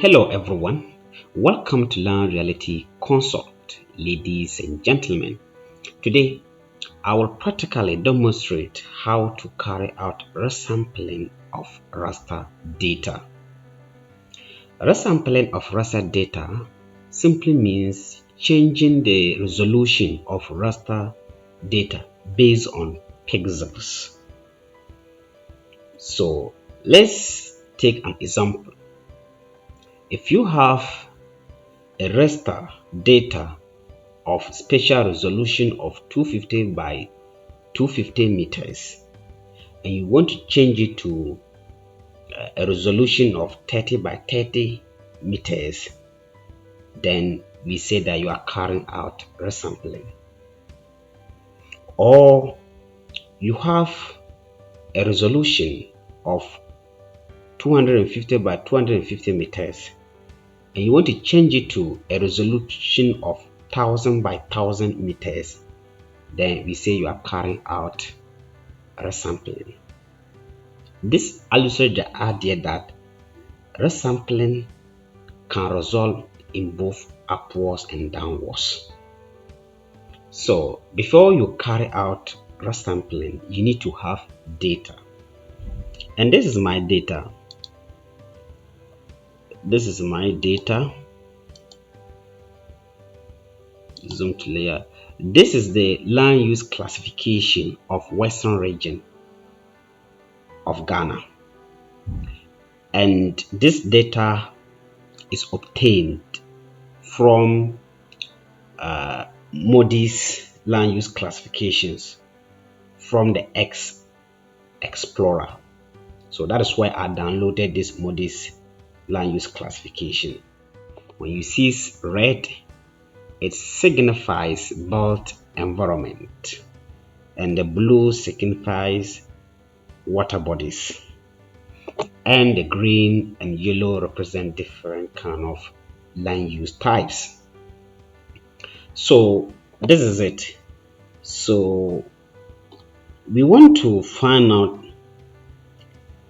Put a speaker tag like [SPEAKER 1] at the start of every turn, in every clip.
[SPEAKER 1] Hello everyone, welcome to Learn Reality Consult, ladies and gentlemen. Today, I will practically demonstrate how to carry out resampling of raster data. Resampling of raster data simply means changing the resolution of raster data based on pixels. So, let's take an example. If you have a raster data of spatial resolution of 250 by 250 meters and you want to change it to a resolution of 30 by 30 meters, then we say that you are carrying out resampling. Or you have a resolution of 250 by 250 meters and you want to change it to a resolution of 1000 by 1000 meters, then we say you are carrying out resampling. This illustrates the idea that resampling can result in both upwards and downwards. So before you carry out resampling, you need to have data. And this is my data. This is my data. Zoom to layer. This is the land use classification of Western region of Ghana. And this data is obtained from Moody's land use classifications from the X Explorer. So that is why I downloaded this Moody's land use classification. When you see red, it signifies built environment, and the blue signifies water bodies, and the green and yellow represent different kind of land use types. So this is it. So we want to find out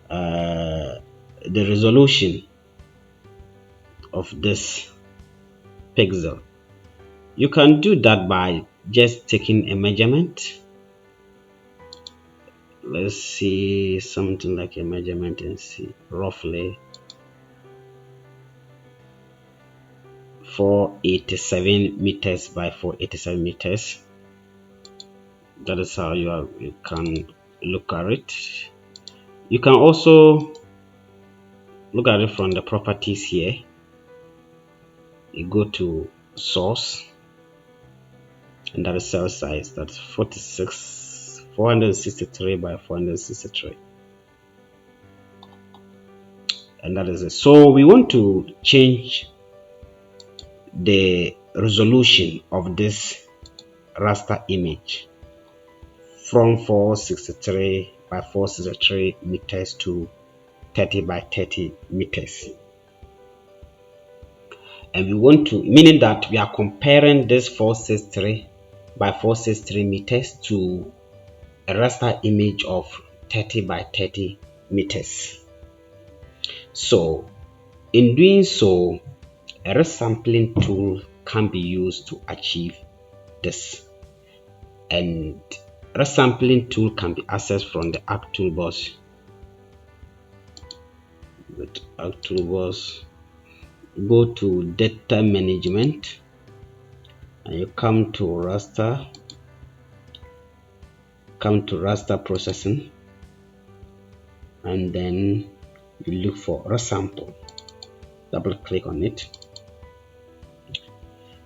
[SPEAKER 1] the resolution of this pixel. You can do that by just taking a measurement. Let's see something like a measurement and see roughly 487 meters by 487 meters. That is how you can look at it. You can also look at it from the properties here. You go to source, and that is cell size. That's 463 by 463, and that is it. So we want to change the resolution of this raster image from 463 by 463 meters to 30 by 30 meters. And we want to, meaning that we are comparing this 463 by 463 meters to a raster image of 30 by 30 meters. So in doing so, a resampling tool can be used to achieve this, and resampling tool can be accessed from the app toolbox. With app toolbox, go to data management and you come to raster, processing, and then you look for resample. Double click on it,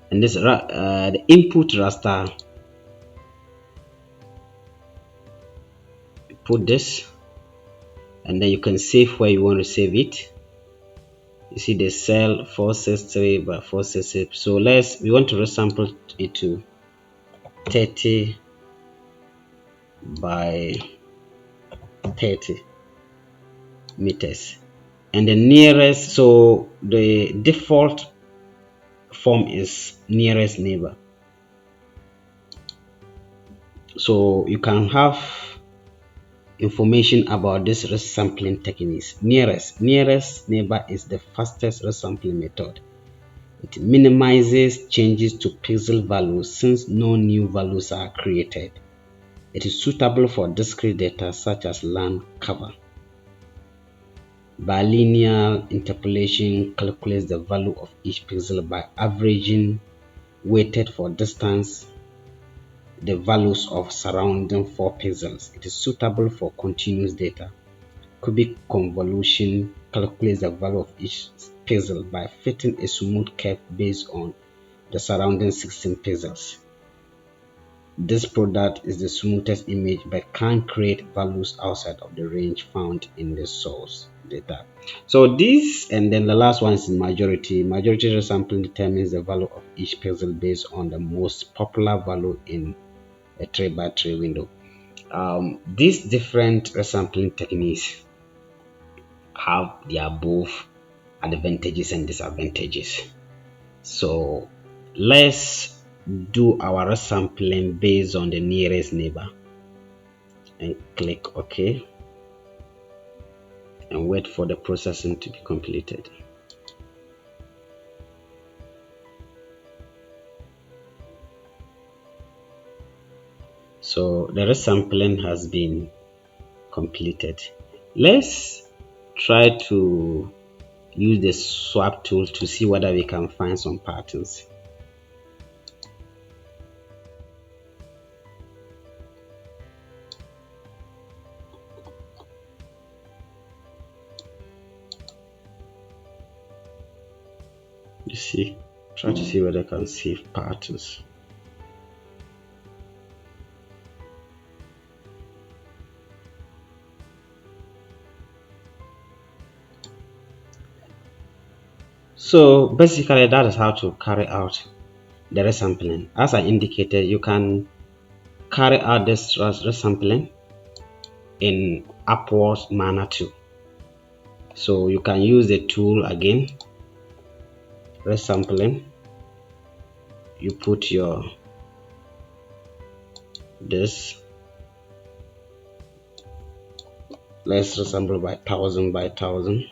[SPEAKER 1] and this the input raster. Put this, and then you can save where you want to save it. You see the cell 463 by 463. So we want to resample it to 30 by 30 meters, and the nearest, so the default form is nearest neighbor. So you can have information about this resampling techniques. Nearest neighbor is the fastest resampling method. It minimizes changes to pixel values since no new values are created. It is suitable for discrete data such as land cover. Bilinear interpolation calculates the value of each pixel by averaging weighted for distance the values of surrounding 4 pixels. It is suitable for continuous data. Cubic convolution calculates the value of each pixel by fitting a smooth curve based on the surrounding 16 pixels. This product is the smoothest image but can't create values outside of the range found in the source data. So this, and then the last one is majority. Majority resampling determines the value of each pixel based on the most popular value in a 3x3 window. These different resampling techniques have their both advantages and disadvantages. So let's do our resampling based on the nearest neighbor and click OK and wait for the processing to be completed. So the resampling has been completed. Let's try to use the swap tool to see whether we can find some patterns. You see, try to see whether I can see patterns. So basically that is how to carry out the resampling. As I indicated, you can carry out this resampling in upwards manner too. So you can use the tool again, resampling. You put your this, let's resample by 1000 by 1000.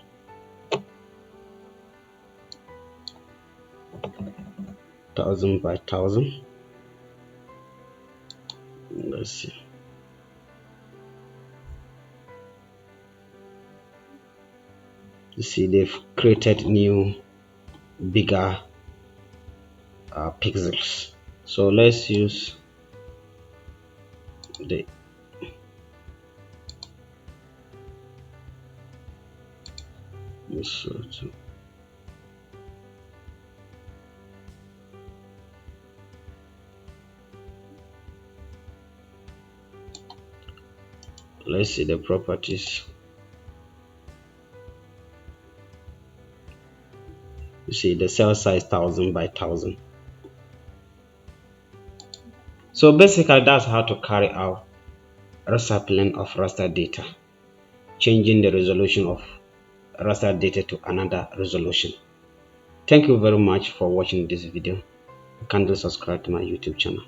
[SPEAKER 1] Thousand by 1000. Let's see. You see, they've created new bigger pixels. So let's use the let's see the properties. You see the cell size 1000 by 1000. So basically that's how to carry out resampling of raster data, changing the resolution of raster data to another resolution. Thank you very much for watching this video. Kindly subscribe to my YouTube channel.